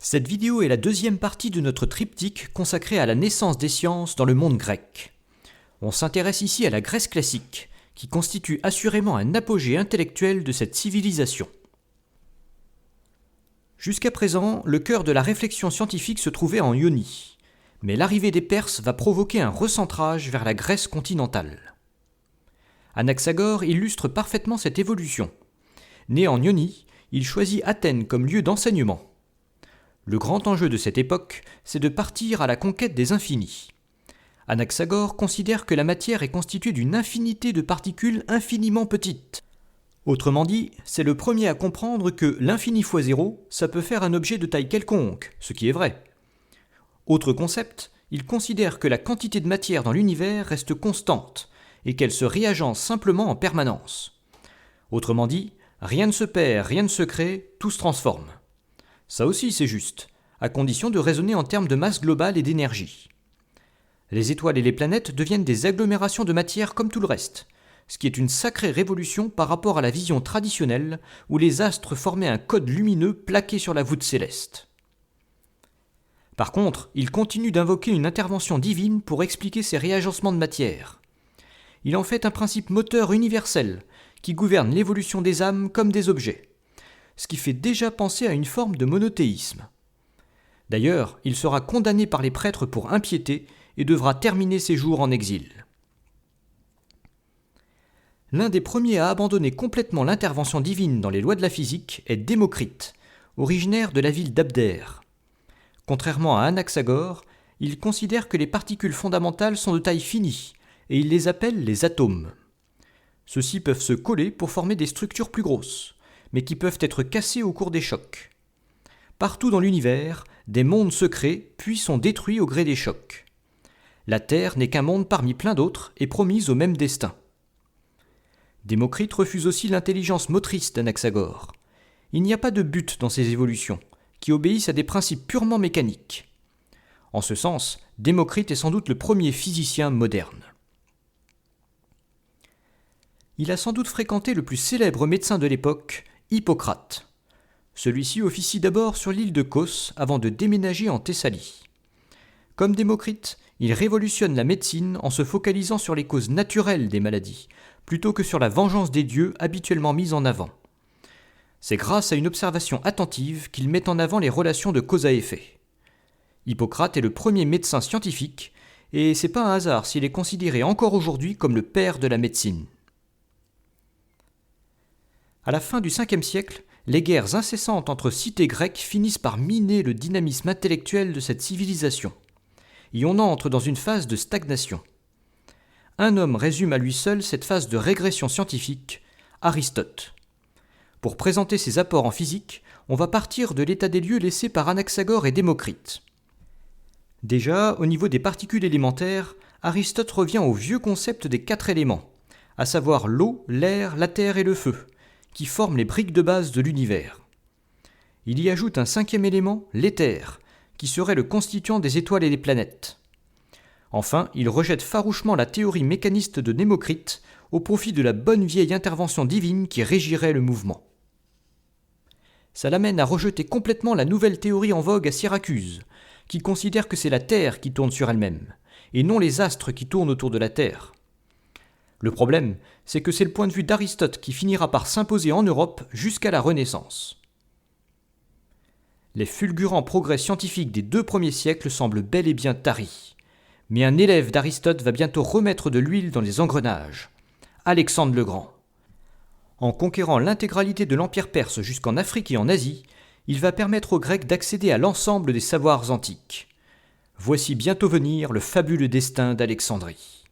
Cette vidéo est la deuxième partie de notre triptyque consacré à la naissance des sciences dans le monde grec. On s'intéresse ici à la Grèce classique, qui constitue assurément un apogée intellectuel de cette civilisation. Jusqu'à présent, le cœur de la réflexion scientifique se trouvait en Ionie, mais l'arrivée des Perses va provoquer un recentrage vers la Grèce continentale. Anaxagore illustre parfaitement cette évolution. Né en Ionie, il choisit Athènes comme lieu d'enseignement. Le grand enjeu de cette époque, c'est de partir à la conquête des infinis. Anaxagore considère que la matière est constituée d'une infinité de particules infiniment petites. Autrement dit, c'est le premier à comprendre que l'infini fois zéro, ça peut faire un objet de taille quelconque, ce qui est vrai. Autre concept, il considère que la quantité de matière dans l'univers reste constante et qu'elle se réagence simplement en permanence. Autrement dit, rien ne se perd, rien ne se crée, tout se transforme. Ça aussi c'est juste, à condition de raisonner en termes de masse globale et d'énergie. Les étoiles et les planètes deviennent des agglomérations de matière comme tout le reste, ce qui est une sacrée révolution par rapport à la vision traditionnelle où les astres formaient un code lumineux plaqué sur la voûte céleste. Par contre, il continue d'invoquer une intervention divine pour expliquer ces réagencements de matière. Il en fait un principe moteur universel qui gouverne l'évolution des âmes comme des objets, ce qui fait déjà penser à une forme de monothéisme. D'ailleurs, il sera condamné par les prêtres pour impiété et devra terminer ses jours en exil. L'un des premiers à abandonner complètement l'intervention divine dans les lois de la physique est Démocrite, originaire de la ville d'Abdère. Contrairement à Anaxagore, il considère que les particules fondamentales sont de taille finie, et il les appelle les atomes. Ceux-ci peuvent se coller pour former des structures plus grosses, mais qui peuvent être cassés au cours des chocs. Partout dans l'univers, des mondes se créent puis sont détruits au gré des chocs. La Terre n'est qu'un monde parmi plein d'autres et promise au même destin. Démocrite refuse aussi l'intelligence motrice d'Anaxagore. Il n'y a pas de but dans ces évolutions, qui obéissent à des principes purement mécaniques. En ce sens, Démocrite est sans doute le premier physicien moderne. Il a sans doute fréquenté le plus célèbre médecin de l'époque, Hippocrate. Celui-ci officie d'abord sur l'île de Kos avant de déménager en Thessalie. Comme Démocrite, il révolutionne la médecine en se focalisant sur les causes naturelles des maladies, plutôt que sur la vengeance des dieux habituellement mise en avant. C'est grâce à une observation attentive qu'il met en avant les relations de cause à effet. Hippocrate est le premier médecin scientifique, et c'est pas un hasard s'il est considéré encore aujourd'hui comme le père de la médecine. À la fin du 5e siècle, les guerres incessantes entre cités grecques finissent par miner le dynamisme intellectuel de cette civilisation. Et on entre dans une phase de stagnation. Un homme résume à lui seul cette phase de régression scientifique, Aristote. Pour présenter ses apports en physique, on va partir de l'état des lieux laissé par Anaxagore et Démocrite. Déjà, au niveau des particules élémentaires, Aristote revient au vieux concept des 4 éléments, à savoir l'eau, l'air, la terre et le feu, qui forment les briques de base de l'univers. Il y ajoute un 5e élément, l'éther, qui serait le constituant des étoiles et des planètes. Enfin, il rejette farouchement la théorie mécaniste de Démocrite au profit de la bonne vieille intervention divine qui régirait le mouvement. Ça l'amène à rejeter complètement la nouvelle théorie en vogue à Syracuse, qui considère que c'est la Terre qui tourne sur elle-même, et non les astres qui tournent autour de la Terre. Le problème, c'est que c'est le point de vue d'Aristote qui finira par s'imposer en Europe jusqu'à la Renaissance. Les fulgurants progrès scientifiques des 2 premiers siècles semblent bel et bien taris. Mais un élève d'Aristote va bientôt remettre de l'huile dans les engrenages, Alexandre le Grand. En conquérant l'intégralité de l'Empire perse jusqu'en Afrique et en Asie, il va permettre aux Grecs d'accéder à l'ensemble des savoirs antiques. Voici bientôt venir le fabuleux destin d'Alexandrie.